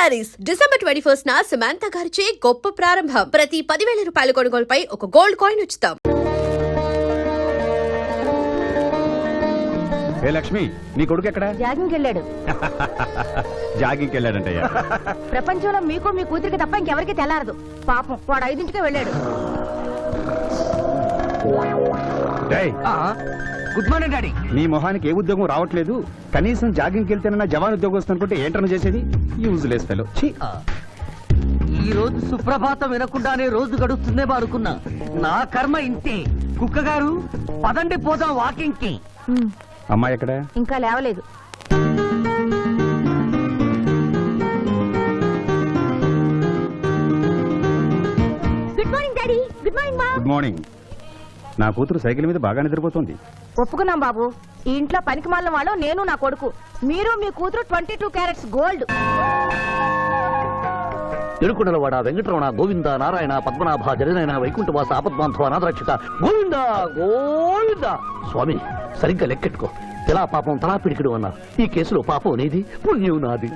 Saris December 21 Samantha గారిచే గొప్ప ప్రారంభం. ప్రతి 10,000 రూపాయల కొనుగోలుపై ఒక గోల్డ్ కాయిన్ ఉచితం. ఏ లక్ష్మి, నీ కొడుకు ఎక్కడ? జాగింగ్ వెళ్ళాడు. జాగింగ్కి వెళ్ళాడంటయ్యా. ప్రపంచంలో మీకు మీ కూతురికి తప్ప ఇంకెవరికి తెల్లారదు. పాపం వాడు 5ంటికే వెళ్ళాడు. Good morning daddy. నీ మొహానికి ఏ ఉద్యోగం రావట్లేదు, కనీసం జాగింగ్కి వెళ్తేనన్నా జవాన్ ఉద్యోగం వస్తుంది అనుకుంటే ఏంటన్నా చేసేది? Useless fellow. ఈ రోజు సుప్రభాతం వినకుండానే రోజు గడుస్తుందే అనుకున్నా. నా కర్మ ఇంతే. కుక్క గారు పదండి పోదాం వాకింగ్ కి. అమ్మాయి ఎక్కడ? ఇంకా లేవలేదు. Good morning daddy. Good morning మా. Good morning. నా కూతురు సైకిల్ మీద బాగా నిద్రపోతుంది. ఒప్పుకున్నాం బాబు. ఈ ఇంట్లో పనికి మాలిన వాళ్ళు నేను, నా కొడుకు. మీరు మీ కూతురు 22 క్యారెట్స్ గోల్డ్. తిరుకుడలవాడ వెంకటరమణ గోవింద నారాయణ పద్మనాభ జగనైన వైకుంఠవాస ఆపద్బాంధవ నాథరక్షక గోవింద గోవింద. స్వామి సరిగ్గా లెక్కెట్టుకో. ఎలా పాపం తలా పిడికిడు అన్నారు. ఈ కేసులో పాపం నీది, పుణ్యం నాది.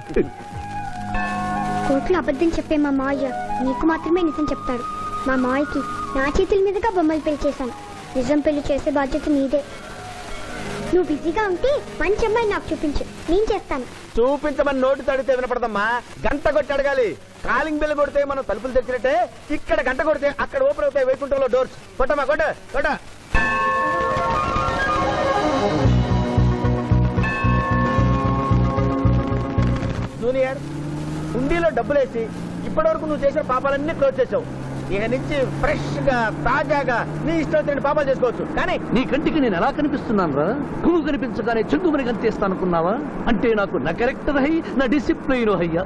కోర్టులో అబద్ధం చెప్పే మా మావయ్య నీకు మాత్రమే నిజం చెప్తాడు. మా మావయ్యకి నా చేతుల మీదుగా బొమ్మలు పెళ్లి చేశాను. నిజం పెళ్లి చేసే బాధ్యత నీదే. నువ్వు బిజీగా ఉంటే మంచి అమ్మాయి నాకు చూపించు, నేను చేస్తాను. చూపించమని నోటి తడితే వినపడదమ్మా. గంట కొట్టి అడగాలి. కాలింగ్ బెల్ కొడితే మనం తలుపులు తెచ్చినట్టే ఇక్కడ గంట కొడితే అక్కడ ఓపెన్ అవుతాయి వైకుంఠంలో డోర్స్. కొట్టమ్మా, కొట్ట కొట్ట. జూనియర్, హుండీలో డబ్బులేసి ఇప్పటి వరకు నువ్వు చేసిన పాపాలన్నీ క్లోజ్ చేసావు. ఇక నుంచి ఫ్రెష్ గా తాజాగా నీ ఇష్టం వచ్చిన పాపాలు చేసుకోవచ్చు. కానీ నీ కంటికి నేను ఎలా కనిపిస్తున్నాను రా? పువ్వు కనిపించగానే చెంగుమని కనిపిస్తా అనుకున్నావా? అంటే నాకు నా క్యారెక్టర్ హై, నా డిసిప్లైన్ హయ్యా.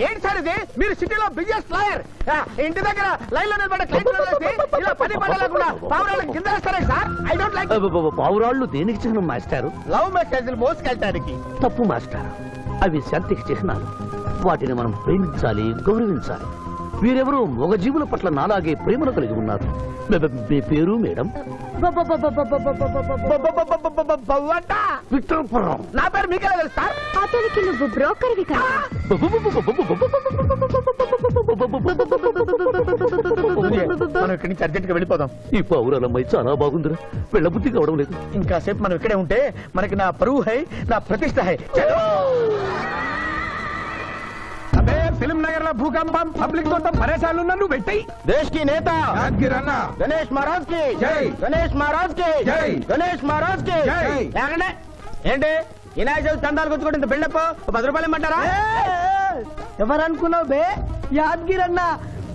ఏంటి సార్ ఇది? మీరు సిటీలో బిజినెస్ లాయర్, ఇంటి దగ్గర లైన్ లో నిలబడే ఇలా 10 పడ లేకుండా పావురాళ్ళకి కింద వేస్తారే సార్? I don't like. పావురాళ్ళు దేనికి చిహ్నం మాస్టారు? లవ్ మెసేజ్లు మోసుకెళ్ళటానికి. తప్పు మాస్టారు. అవి శాంతికి చిహ్నాలు. వాటిని మనం ప్రేమించాలి, గౌరవించాలి. వీరెవరూ మగజీవుల పట్ల నాలాగే ప్రేమను కలిగి ఉన్నారు. మీ పేరు మేడం? విక్టర్పురం. నా పేరు మీకెలా తెలుసు సార్? అతనికి నువ్వు బ్రోకర్వి కదా. మనం ఇక్కడి నుంచి అర్జెంట్ గా వెళ్ళిపోదాం. ఈ పౌరాలమ్మాయి చాలా బాగుందిరా. వెళ్ళబుద్ధి కావడం లేదు. ఇంకాసేపు మనం ఇక్కడే ఉంటే మనకి నా పరువు హై, నా ప్రతిష్ట హై. అబే ఫిల్మ్ నగర్ లో భూకంపం, పబ్లిక్ మొత్తం పరేషాన్లు నన్ను పెట్టాయి. దేశ్ కి నేత గణేష్ మహారాజ్ కి జై, గణేష్ మహారాజ్ కి జై, గణేష్ మహారాజ్ కి జై. ఏంటి వినాయక చవితి చందాలు గుర్తుకుంటుంది బిల్డప్ 10 రూపాయలు ఇమ్మంటారా? ఎవరనుకున్నావు బే? యాద్గిరన్న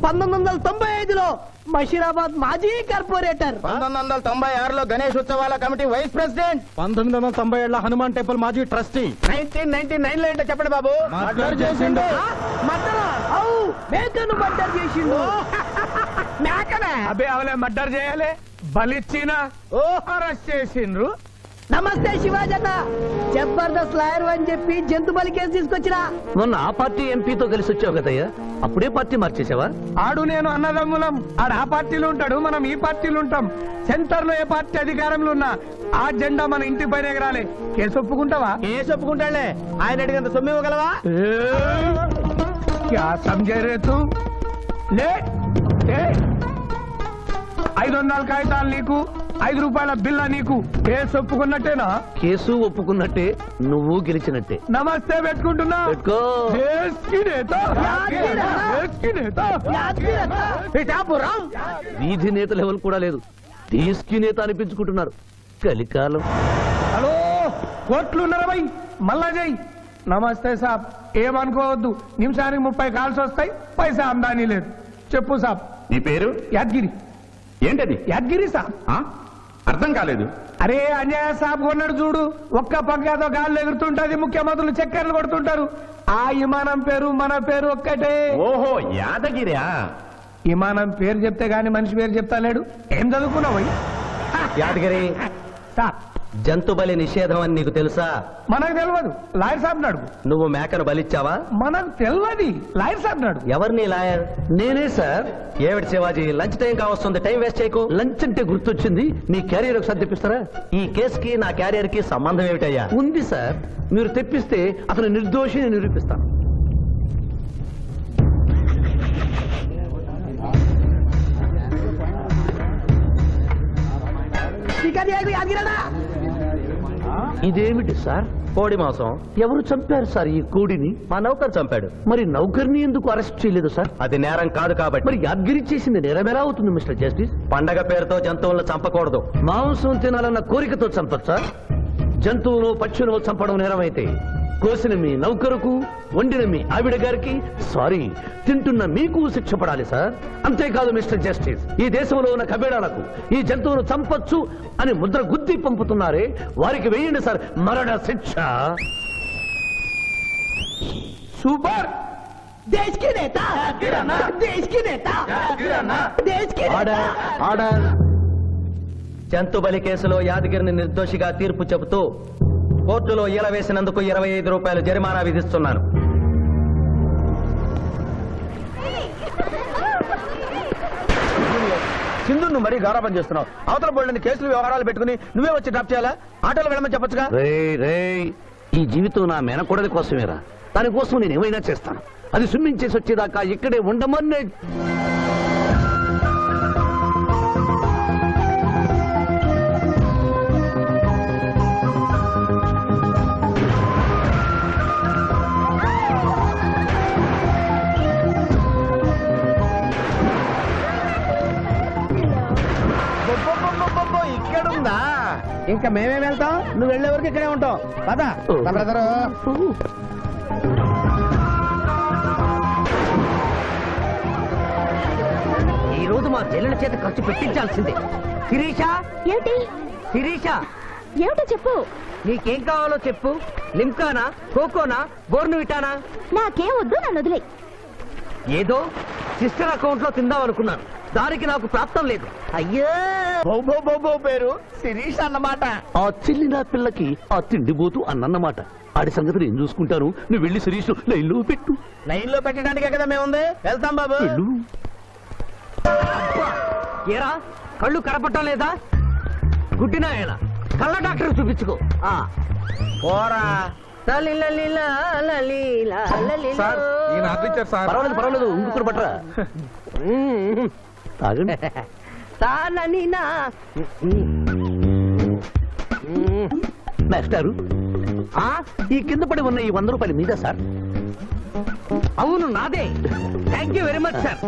1995లో మషీరాబాద్ మాజీ కార్పొరేటర్, 1996లో గణేష్ ఉత్సవాల కమిటీ వైస్ ప్రెసిడెంట్, 1997లో హనుమాన్ టెంపుల్ మాజీ ట్రస్టీ, 1999లో ఏంటో చెప్పండి బాబు. మేకను మర్డర్ చేసిండు. మేకనే? అబే అవలే మర్డర్ చేయాలి. బలిచ్చిన అరెస్ట్ చేసిండ్రు. నమస్తే శివాజన్న. జబర్దస్త్ లాయర్ అని చెప్పి జంతు బలి కేసు తీసుకొచ్చినా. మొన్న ఆ పార్టీ ఎంపీతో కలిసి వచ్చావు కదయ్యా, అప్పుడే పార్టీ మార్చేసావా? ఆడు నేను అన్నదమ్ములం. ఆడు ఆ పార్టీలో ఉంటాడు, మనం ఈ పార్టీలో ఉంటాం. సెంటర్ లో ఏ పార్టీ అధికారంలో ఉన్నా ఆ జెండా మన ఇంటి పైన ఎగరాలి. కేసు ఒప్పుకుంటావా? కేసు ఒప్పుకుంటాడులే. ఆయన అడిగినంత సొమ్ము ఇవ్వగలవా? క్యా సమझे रे तू? లే 500 కాగితాలు నీకు, 5 రూపాయల బిల్ల నీకు. కేసు ఒప్పుకున్నట్టేనా? కేసు ఒప్పుకున్నట్టే, నువ్వు గెలిచినట్టే. నమస్తే పెట్టుకుంటున్నా. పెట్టుకో. వీధి నేత లెవెల్ కూడా లేదు, దేశీ నేత అనిపించుకుంటున్నారు. కలికాలం. హలో, కోట్లు ఉన్నారా భయ్? మల్లా జై. నమస్తే సాబ్. ఏమనుకోవద్దు, నిమిషానికి 30 కాల్స్ వస్తాయి, పైసా ఆమ్దానీ లేదు. చెప్పు సాబ్. నీ పేరు యాద్గిరి. ఏంటది? యాద్గిరి సాబ్. ఆ? అర్థం కాలేదు. అరే అంజయ్య సాబ్ కొన్నాడు చూడు, ఒక్క పక్కతో గాల్లో ఎగురుతుంటది, ముఖ్యమంత్రులు చక్కర్లు కొడుతుంటారు. ఆ విమానం పేరు మన పేరు ఒక్కటే. ఓహో, యాదగిరా. విమానం పేరు చెప్తే గాని మనిషి పేరు చెప్తా లేడు. ఏం చదువుకున్నావు? యాదగిరి, సాబ్ జంతు బలి నిషేధం అని నీకు తెలుసా? మనకు తెలియదు, లాయర్ సాబ్ నాడు. నువ్వు మేకను బలిచ్చావా? మనకు తెలియదు, లాయర్ సాబ్ నాడు. ఎవరిని లాయర్? నేనే సార్. ఏమిటి శివాజీ, లంచ్ టైం కావస్తుంది, టైం వేస్ట్ చేయకు. లంచ్ అంటే గుర్తొచ్చింది, మీ క్యారియర్ ఒకసారి తెప్పిస్తారా? ఈ కేసుకి నా క్యారియర్ కి సంబంధం ఏమిటయ్యా? ఉంది సార్. మీరు తెప్పిస్తే అతను నిర్దోషిని నిరూపిస్తాను. ఇదేమిటి సార్? కోడి మాంసం. ఎవరు చంపారు సార్ ఈ కోడిని? మా నౌకర్ చంపాడు. మరి నౌకర్ని ఎందుకు అరెస్ట్ చేయలేదు సార్? అది నేరం కాదు కాబట్టి. మరి యాద్గిరి చేసింది నేరమేలా అవుతుంది మిస్టర్ జస్టిస్? పండగ పేరుతో జంతువులను చంపకూడదు. మాంసం తినాలన్న కోరికతో చంపచ్చా? జంతువును పక్షులను చంపడం నేరమైతే కోసిన మీ నౌకరుకు, వండిన మీ ఆవిడ గారికి, సారీ, తింటున్న మీకు శిక్ష పడాలి సార్. అంతేకాదు మిస్టర్ జస్టిస్, ఈ దేశంలో ఉన్న కబేడాలకు ఈ జంతువును చంపొచ్చు అని ముద్ర గుద్ది పంపుతున్నారే, వారికి వేయండి సార్ మరణ శిక్ష. సూపర్. Order, order. జంతు బలి కేసులో యాదగిరిని నిర్దోషిగా తీర్పు చెబుతూ కోర్టులో ఈల వేసినందుకు 25 రూపాయలు జరిమానా విధిస్తున్నాను. సింధు, నువ్వు మరీ గారాబం చేస్తున్నావు. అవతల బోళ్ళని కేసులు వ్యవహారాలు పెట్టుకుని నువ్వే వచ్చి డ్రాప్ చేయాలా? ఆటోలో వెళ్ళమని చెప్పొచ్చుగా. రేయ్, ఈ జీవితం నా మేనకోడలి కోసమేరా. దానికోసం నేను ఏమైనా చేస్తాను. అది స్విమ్మింగ్ చేసి వచ్చేదాకా ఇక్కడే ఉండమని. ఇక్కడుందా? ఇంకా మేమేం వెళ్తాం, నువ్వు వెళ్లే వరకు ఇక్కడే ఉంటాం. పద బ్రదరు. ఈ రోజు మా చెల్లెల చేత ఖర్చు పెట్టించాల్సిందే. శిరీష, ఏమిటి? శిరీష, ఏమిటో చెప్పు. నీకేం కావాలో చెప్పు. లిమ్కానా, కోకోనా, బోర్నువిటానా? నాకేం వద్దు, నన్ను వదిలే. ఏదో సిస్టర్ అకౌంట్ లో తిందామనుకున్నాను, దానికి నాకు ప్రాప్తం లేదు. అయ్యో, బౌ పేరు శిరీష్ అన్నమాట. ఆ చెల్లి నా పిల్లకి ఆ తిండిపోతూ అన్నమాట. ఆడి సంగతి నేను చూసుకుంటాను. నువ్వు వెళ్ళి శిరీష్ లైన్లో పెట్టు. లైన్ లో పెట్టడానికే కదా మేముంది. వెళ్తాం బాబు. వెళ్ళు. ఏరా, కళ్ళు కనపడటం లేదా? గుడ్డినాయన, కళ్ళ డాక్టర్ చూపించుకో. పోరా. పర్వాలేదు పర్వాలేదు, ఇంకొకరు పట్టరా. తాగండి. మాస్టారు, ఈ కింద పడి ఉన్న ఈ 100 రూపాయలు మీద సార్? అవును, నాదే. Thank you very much sir.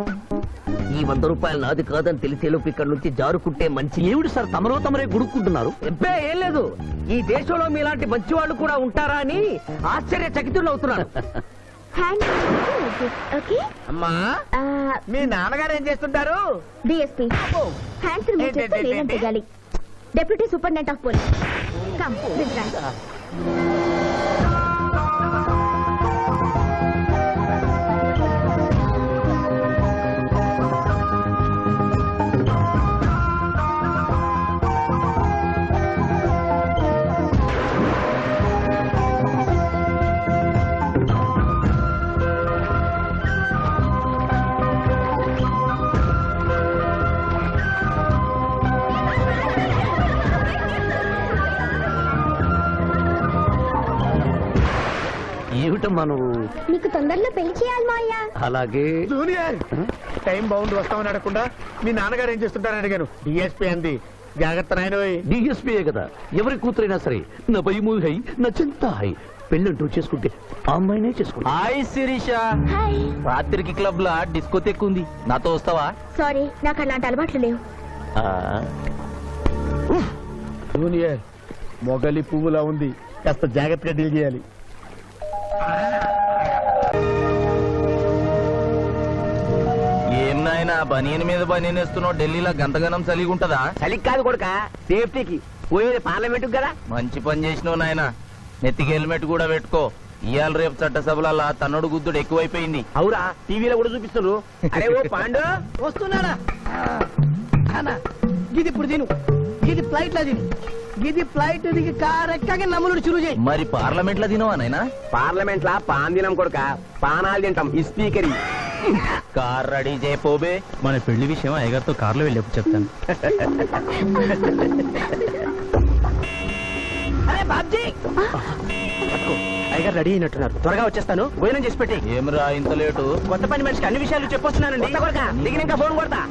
ఈ 100 రూపాయలు నాది కాదని తెలిసేలోపు ఇక్కడ నుంచి జారుకుంటే మంచి. ఏమిటి సార్ తమరో తమరే గుడుక్కుంటున్నారు? ఎబ్బే ఏం లేదు, ఈ దేశంలో మీలాంటి మంచి వాళ్ళు కూడా ఉంటారా అని ఆశ్చర్యచకితులు అవుతున్నారు. ఓకే. అమ్మా, మీ నాన్నగారు ఏం చేస్తుంటారు? డిఎస్పీ. హ్యాండ్స్ రిమూవ్ చేస్తే లేదని తెగాలి. Deputy superintendent of police. Come, please right. ఏమిటమ్మా నువ్వు? నీకు తొందరలో పెళ్లి చేయాలి మావయ్య. అలాగే. జూనియర్, టైం బాగుండి వస్తామని అడగకుండా మీ నాన్నగారు ఏం చేస్తుంటారని అడిగాను. డిఎస్పీ అంది. జాగ్రత్త నాయన. డిఎస్పీయే కదా, ఎవరి కూతురైనా సరే నా భయము హై, నా చింత హై. పెళ్ళంటూ చేసుకుంటే ఆ అమ్మాయినే చేసుకుంటా. హాయ్ శిరీష. హాయ్. రాత్రికి క్లబ్ లా డిస్కోతెక్ ఉంది, నాతో వస్తావా? సారీ, నాకు అలాంటి అలవాట్లు లేవు. జూనియర్, మొగలి పువ్వులా ఉంది, కాస్త జాగ్రత్తగా డీల్ చేయాలి. ఏం నాయనా బనీన్ మీద బనీన్ వేస్తున్నావు, ఢిల్లీలో గంతగనం చలిగుంటదా? చలికి కాదు కొడుక, సేఫ్టీకి. పోయేది పార్లమెంట్ కదా. మంచి పని చేసినావు నాయనా, నెత్తికి హెల్మెట్ కూడా పెట్టుకో. ఇవాళ రేపు చట్టసభల తన్నుడు గుద్దుడు ఎక్కువైపోయింది. అవురా, టీవీలో కూడా చూపిస్తున్నారు. అరే ఓ పాండు వస్తున్నాడా గిది ఇప్పుడు తిను, గిది ఫ్లైట్ లో తిను, గిది ఫ్లైట్ దిగి కార్ ఎక్కగా నమ్ములు చురు చేయి. మరి పార్లమెంట్ లో తినవా నాయనా? పార్లమెంట్ లా పాన్ తినం కొడుక, పానాలు తింటాం. ఈ స్పీకర్ కార్ రెడీ చేయపోబే. మన పెళ్లి విషయం అయ్యగారితో కార్లో వెళ్ళేప్పుడు చెప్తాను. అరే బాబ్జీ, అయ్యగారు రెడీ అయినట్టున్నారు, త్వరగా వచ్చేస్తాను. భోజనం చేసి పెట్టి. ఏమిరా ఇంత లేటు? కొత్త పని మనిషికి అన్ని విషయాలు చెప్పొస్తున్నానండి. దిగినాక ఫోన్ కొడతా.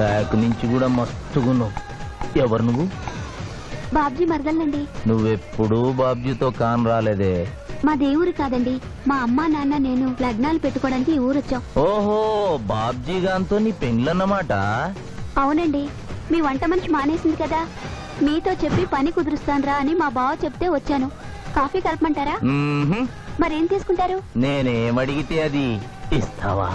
బ్యాక్ నుంచి కూడా మస్తుగున్నావు. ఎవరు నువ్వు? బాబ్జీ మరదలండి. నువ్వెప్పుడూ బాబ్జీతో కాన్ రాలేదే. మా దేవురు కాదండి, మా అమ్మా నాన్న నేను లగ్నాలు పెట్టుకోవడానికి ఈ ఊరొచ్చాం. ఓహో, బాబ్జీ గాంతో నీ పెండ్లన్నమాట. అవునండి, మీ వంట మనిషి మానేసింది కదా, మీతో చెప్పి పని కుదురుస్తానురా అని మా బావ చెప్తే వచ్చాను. కాఫీ కలపమంటారా? మ్మ్హ్మ్. మరేం తీసుకుంటారు? నేనేమడిగితే అది ఇస్తావా?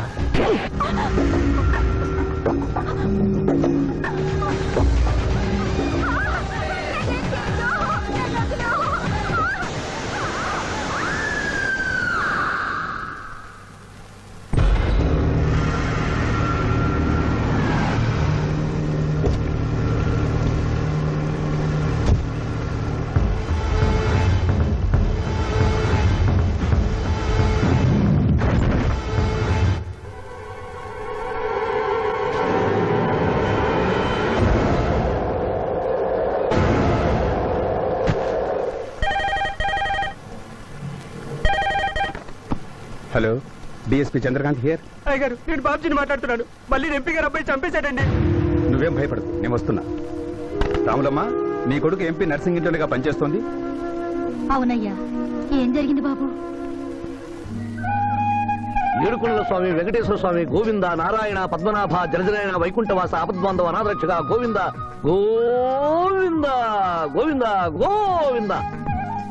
Hello, DSP Chandrakanth here. అయ్యగారు, నేను బాబ్జీని మాట్లాడుతున్నాను. మళ్ళీ ఎంపీ గారు అబ్బాయి చంపేశాడండి. నువ్వేం భయపడదు, నేను వస్తున్నా. రాములమ్మ, నీ కొడుకు ఎంపీ నర్సింగ్ ఇంటర్గా పనిచేస్తోంది. అవునయ్యా, ఏం జరిగింది బాబు? ఏడుకొండల స్వామి వెంకటేశ్వర స్వామి గోవింద, నారాయణ పద్మనాభ జలజనయన వైకుంఠవాస ఆపద్బాంధవ అనాథరక్షక గోవింద గోవింద గోవింద గోవింద.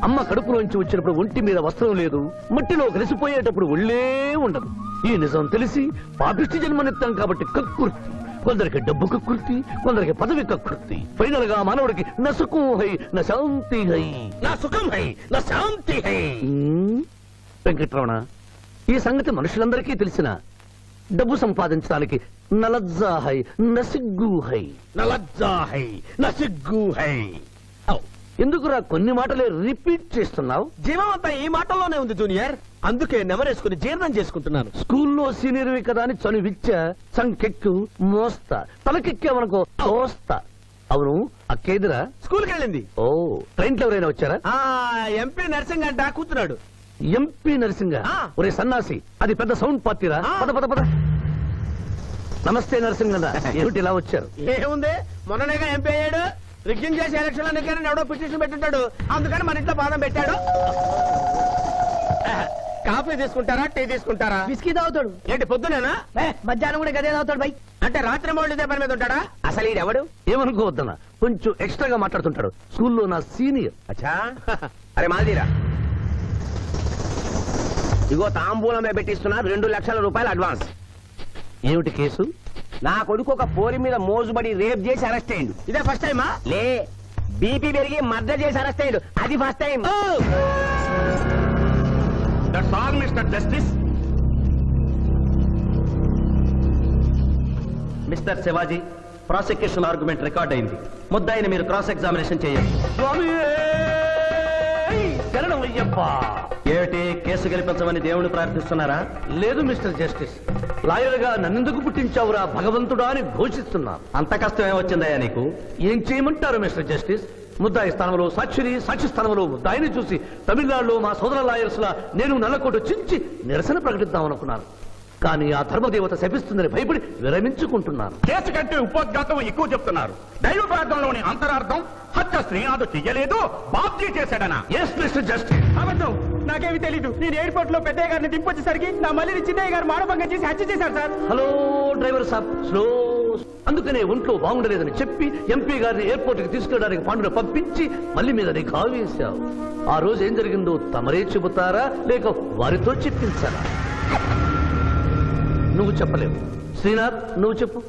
అమ్మ కడుపులోంచి వచ్చినప్పుడు ఒంటి మీద వస్త్రం లేదు, మట్టిలో కలిసిపోయేటప్పుడు ఒళ్ళే ఉండదు. ఈ నిజం తెలిసి పాపిష్టి జన్మనిత్తాం కాబట్టి కక్కుర్తి. కొందరికి డబ్బు కక్కుర్తి, కొందరికి పదవి కక్కుర్తి. ఫైనల్ గా మానవుడికి నా సుఖం హై, నా శాంతి హై, నా సుఖం హై, నా శాంతి హై. వెంకటరమణ, ఈ సంగతి మనుషులందరికీ తెలిసిన డబ్బు సంపాదించడానికి నలజ్జా హై, నసిగ్గు హై, నలజ్జా హై, నసిగ్గు హై. ఎందుకురా కొన్ని మాటలే రిపీట్ చేస్తున్నావు? జీవం అంతా ఈ మాటల్లోనే ఉంది జూనియర్, అందుకే నెమరేసుకుని జీర్ణం చేసుకుంటున్నాను. స్కూల్లో సీనియర్వి కదా అని చనువిచ్చ సంకెక్కు మోస్తా, తలకెక్కామనుకో తోస్తా. అవును, అక్కేదిరా? స్కూల్కి వెళ్ళింది. ఓ, ట్రైన్లో ఎవరైనా వచ్చారా? ఎంపీ నర్సింగ్ అంట కూర్చున్నాడు. ఎంపీ నరసింగ? ఆ. ఒరే సన్నాసి, అది పెద్ద సౌండ్ పార్టీరా. ఆ. పద పద పద. నమస్తే నరసింగన్న, ఏమిటి ఇలా వచ్చారు? ఏముంది, మొన్ననేగా ఎంపీ అయ్యాడు. రిగ్గింగ్ చేసి ఎలక్షన్ ఎన్నికని ఎవడో పిటిషన్ పెట్టుంటాడు, అందుకని మన ఇంట్లో బాదం పెట్టాడు. కాఫీ తీసుకుంటారా, టీ తీసుకుంటారా? బిస్కీ తాగుతాడు. ఏంటి పొద్దునేనా? మధ్యాహ్నం కూడా గదే తాగుతాడు బై. అంటే రాత్రి మౌళ్ళు ఇదే పని మీద ఉంటాడా? అసలు ఇది ఎవడు? ఏమనుకోవద్దన్న, కొంచెం ఎక్స్ట్రాగా మాట్లాడుతుంటాడు. స్కూల్లో నా సీనియర్. అచ్చా, అరే మాదిరా, ఇగో తాంబూలమే పెట్టిస్తున్నా, 2 లక్షల రూపాయలు అడ్వాన్స్. ఏమిటి కేసు? నా కొడుకు ఒక పోరి మీద మోజుబడి రేప్ చేసి అరెస్ట్ అయ్యిండు. ఇదే ఫస్ట్ టైమా? లే, బీపీ పెరిగి మర్డర్ చేసి అరెస్ట్ అయ్యిండు, అది first time. That's all mister justice. Mister Shivaji, prosecution argument record అయింది. ముద్దాయిని మీరు క్రాస్ ఎగ్జామినేషన్ చేయండి. స్వామి శరణం అయ్యప్ప. ఏమిటి, కేసు గెలిపించమని దేవుని ప్రార్థిస్తున్నారా? లేదు మిస్టర్ జస్టిస్, లాయర్ గా నన్నెందుకు పుట్టించావురా భగవంతుడా అని ఘోషిస్తున్నా. అంత కష్టం ఏమొచ్చిందయ్యా నీకు? ఏం చేయమంటారు మిస్టర్ జస్టిస్? ముద్దాయి స్థానంలో సాక్షిని, సాక్షి స్థానంలో ముద్దాయిని చూసి తమిళనాడులో మా సోదర లాయర్స్ లా నేను నల్లకోటు చించి నిరసన ప్రకటిద్దామనుకున్నాను. కానీ ఆ ధర్మదేవత శపిస్తుందని భయపడి విరమించుకుంటున్నాను. కేసు కంటే ఉపోద్ఘాతం ఎక్కువ చెప్తున్నారు. దైవ ప్రార్థనలోని అంతరార్థం హత్య శ్రీనాథ్ చెయ్యలేదు, బాబ్జీ చేశాడనా? Yes mister justice. అబద్ధం. నాకేమి తెలీదు. నేను ఎయిర్పోర్ట్ లో పెద్దయ్య గారిని దింపొచ్చేసరికి నా మళ్ళీ చిన్నయ్య గారు మానభంగం చేసి హత్య చేశారు సార్. హలో డ్రైవర్ సాబ్, స్లో. అందుకనే ఒంట్లో బాగుండలేదని చెప్పి ఎంపీ గారిని ఎయిర్పోర్ట్ కి తీసుకెళ్ళడానికి పాండును పంపించి మళ్ళీ మీద నీకు కావేశావు. ఆ రోజు ఏం జరిగిందో తమరే చెబుతారా లేక వారితో చెప్పించారా? నువ్వు చెప్పలేవు. శ్రీనాథ్, నువ్వు చెప్పు.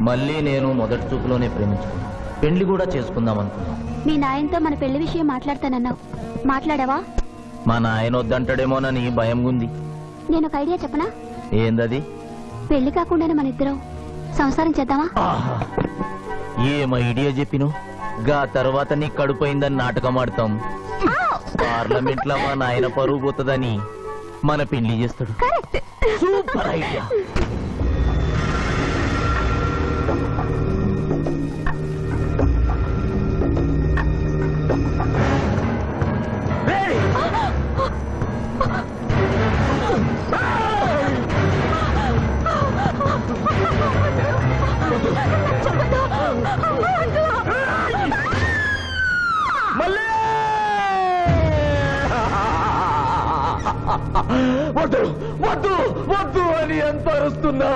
మళ్ళీ నేను మొదటి చూపులోనే ప్రేమించుకున్నా, పెళ్లి కూడా చేసుకుందాం అనుకున్నా. మీ నాయనతో మన పెళ్లి విషయం మాట్లాడతానన్నావు, మాట్లాడావా? మా నాయన వద్దంటాడేమోనని భయం ఉంది. నేను ఒక ఐడియా చెప్పనా? ఏందది? పెళ్లి కాకుండానే మన ఇద్దరం సంసారం చేద్దామా? ఆహా, ఏం ఐడియా చెప్పిను. గా తర్వాత నీ కడుపోయిందని నాటకం ఆడతాం. పార్లమెంట్ లో మా నాయన పరువు పోతుందని మన పెళ్లి చేస్తాడు. Super idea. వద్దు వద్దు వద్దు అని ఎంత అరుస్తున్నా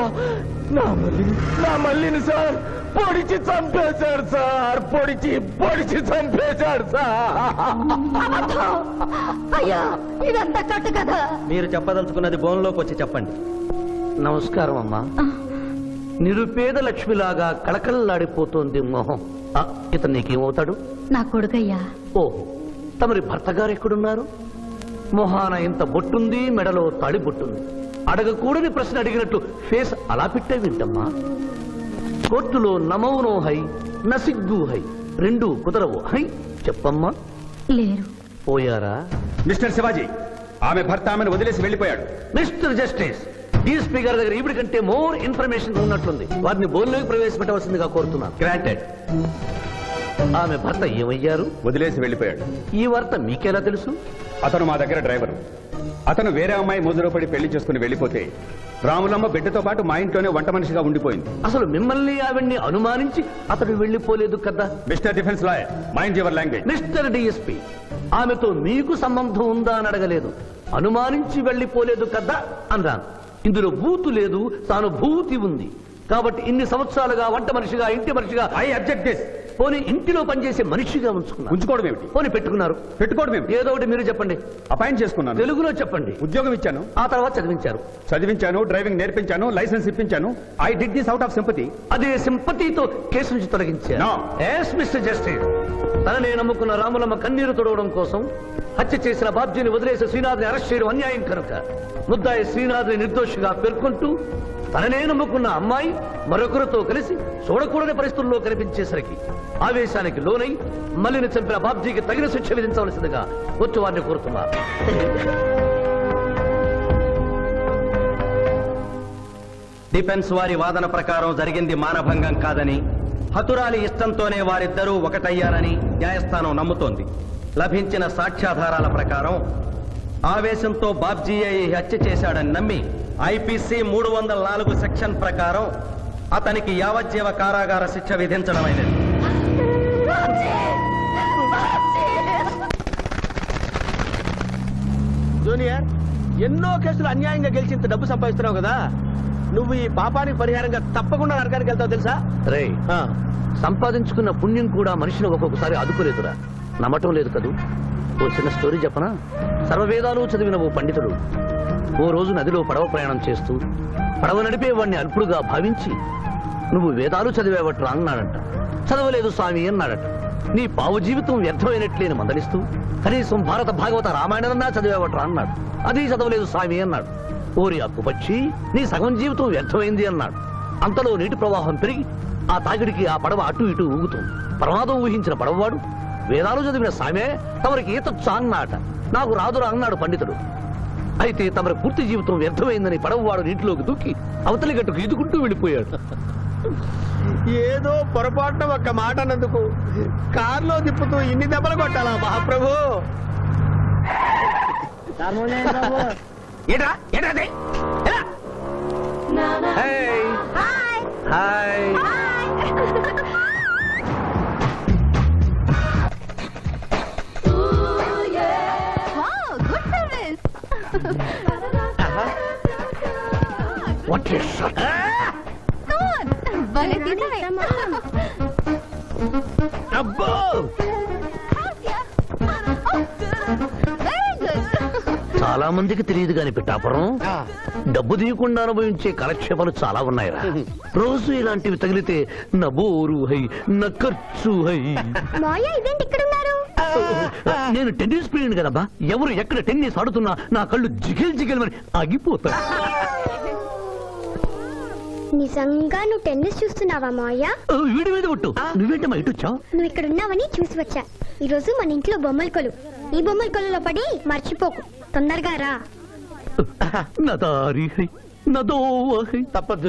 నా మల్లిని సార్ పొడిచి చంపేశాడు సార్. పొడిచి చంపేశాడు సార్. అయ్యా, ఇదంతా కట్టు కదా. మీరు చెప్పదలుచుకున్నది బోన్లోకి వచ్చి చెప్పండి. నమస్కారం అమ్మా. నిరుపేద లక్ష్మిలాగా కళకళలాడిపోతోంది మొహం. ఇతను నీకేమవుతాడు? నా కొడుకయ్యా. ఓహో, తమరి భర్త గారు ఎక్కడున్నారు? మొహాన ఇంత బొట్టుంది, మెడలో తాడి బొట్టుంది. అడగకూడని ప్రశ్న అడిగినట్టు ఫేస్ అలా పెట్టే వింటమ్మా. కోర్టులో నమౌనో హై, నసిగ్గు హై, రెండు కుదరవు హై. చెప్పమ్మా. లేరు. పోయారా? మిస్టర్ శివాజీ, ఆమె భర్త ఆమెను వదిలేసి వెళ్ళిపోయాడు. మిస్టర్ జస్టిస్, డీఎస్పీ గారి దగ్గర ఇవిడి కంటే మోర్ ఇన్ఫర్మేషన్ ఉన్నట్లుంది. వారిని బోన్లోకి ప్రవేశపెట్టవలసిందిగా కోరుతున్నాను. గ్రాంటెడ్. ఆమె భర్త ఏమయ్యారు? వదిలేసి వెళ్ళిపోయాడు. ఈ వార్త మీకెలా తెలుసు? అతను మా దగ్గర డ్రైవరు. అతను వేరే అమ్మాయి మోజులో పడి పెళ్లి చేసుకుని వెళ్ళిపోతే రాములమ్మ బిడ్డతో పాటు మా ఇంట్లోనే వంట మనిషిగా ఉండిపోయింది. అసలు మిమ్మల్ని ఆవిడ్ని అనుమానించి అతడు వెళ్ళిపోలేదు కదా? Mister defence lawyer, mind your language. Mister DSP, ఆమెతో మీకు సంబంధం ఉందా అని అడగలేదు, అనుమానించి వెళ్ళిపోలేదు కదా అన్నాను. ఇందులో బూతు లేదు, తాను భూతి ఉంది. కాబట్టి ఇన్ని సంవత్సరాలుగా వంట మనిషిగా, ఇంటి మనిషిగా, ఐ అబ్జెక్ట్ దిస్. పోనీ ఇంటిలో పనిచేసే మనిషిగా ఉంచుకున్నారు. ఉంచుకోవడం ఏమిటి? పోనీ పెట్టుకున్నారు. పెట్టుకోవడం ఏమిటి? ఏదో ఒకటి మీరు చెప్పండి. అపాయింట్ చేసుకున్నాను. తెలుగులో చెప్పండి. ఉద్యోగం ఇచ్చాను. ఆ తర్వాత చదివించారు. చదివించాను, డ్రైవింగ్ నేర్పించాను, లైసెన్స్ ఇప్పించాను. I did this out of sympathy. అదే సింపతితో కేసు నుంచి తొలగించారు. No. Yes, Mr. Justice. తననే నమ్ముకున్న రాములమ్మ కన్నీరు తొడవడం కోసం హత్య చేసిన బాబ్జీని వదిలేసి శ్రీనాథ్ని అరెస్ట్ చేయడం అన్యాయం కనుక ముద్దాయి శ్రీనాథ్ని నిర్దోషిగా పేర్కొంటూ తననే నమ్ముకున్న అమ్మాయి మరొకరితో కలిసి చూడకూడని పరిస్థితుల్లో కనిపించేసరికి ఆవేశానికి లోనై మల్లిని చంపిన బాబ్జీకి తగిన శిక్ష విధించవలసిందిగా కోర్టు వారిని కోరుతున్నారు. డిఫెన్స్ వారి వాదన ప్రకారం జరిగింది మానభంగం కాదని, హతురాలి ఇష్టంతోనే వారిద్దరూ ఒకటయ్యారని న్యాయస్థానం నమ్ముతోంది. లభించిన సాక్ష్యాధారాల ప్రకారం ఆవేశంతో బాబ్జీయే ఈ హత్య చేశాడని నమ్మి ఐపీసీ 304 సెక్షన్ ప్రకారం అతనికి యావజ్జీవ కారాగార శిక్ష విధించడమైనది. జూనియర్, ఎన్నో కేసులు అన్యాయంగా గెలిచి ఇంత డబ్బు సంపాదిస్తున్నావు కదా, నువ్వు ఈ పాపానికి పరిహారంగా తప్పకుండా నరకానికి వెళ్తావు తెలుసా? రే, సంపాదించుకున్న పుణ్యం కూడా మనిషిని ఒక్కొక్కసారి ఆదుకోలేదురా. నమ్మటం లేదు కదూ. ఓ చిన్న స్టోరీ చెప్పనా? సర్వవేదాలు చదివిన ఓ పండితుడు ఓ రోజు నదిలో పడవ ప్రయాణం చేస్తూ పడవ నడిపే వాడిని అల్పుడుగా భావించి, నువ్వు వేదాలు చదివేవట్రా అన్నాడంట. చదవలేదు స్వామి అన్నాడట. నీ పావు జీవితం వ్యర్థమైనట్లేని మందలిస్తూ, కనీసం భారత భాగవత రామాయణన్నా చదివేవట్రా అన్నాడు. అది చదవలేదు స్వామి అన్నాడు. ఓరి అక్కుపక్షి, నీ సగం జీవితం వ్యర్థమైంది అన్నాడు. అంతలో నీటి ప్రవాహం పెరిగి ఆ తాగిడికి ఆ పడవ అటు ఇటు ఊగుతుంది. ప్రమాదం ఊహించిన పడవవాడు, వేదాలు చదివిన సామే తమరికి ఈతొచ్చా అన్నాట. నాకు రాదురా అన్నాడు పండితుడు. అయితే తమరి పూర్తి జీవితం వ్యర్థమైందని పడవవాడు నీటిలోకి దూకి అవతలి గట్టుకు ఈదుకుంటూ వెళ్ళిపోయాడు. ఏదో పొరపాటున ఒక్క మాట అన్నందుకు కారులో తిప్పుతూ ఇన్ని దెబ్బలు కొట్టాలా మహాప్రభు? ఏంట్రా ఏంటది? హాయ్. What a shot. అబ్బో చాలా మందికి తెలియదు గాని పిట్టాపురం డబ్బు తీయకుండా అనుభవించే కాలక్షేపాలు చాలా ఉన్నాయిరా. రోజు ఇలాంటివి తగిలితే నా బోరు హై నా ఖర్చు హై. మాయ ఇదేంటి ఇక్కడ ఉన్నారు? నేను టెన్నిస్ ప్లేయర్ కదబ్బా. ఎవరు ఎక్కడ టెన్నిస్ ఆడుతున్నా నా కళ్ళు జిగిల్ జిగిల్ మరి ఆగిపోతాయి. నిజంగా నువ్వు టెన్నిస్ చూస్తున్నావా మాయ? వీడి మీద కొట్టు. నువ్వేంటమ్మా ఇటు వచ్చావు? నువ్వు ఇక్కడ ఉన్నావని చూసి వచ్చా. ఈ రోజు మన ఇంట్లో బొమ్మల కొలు. ఈ బొమ్మల కొలులో పడి మర్చిపోకు. తొందరగా రా. నా దారి హై నా దోవ హై. తప్పదు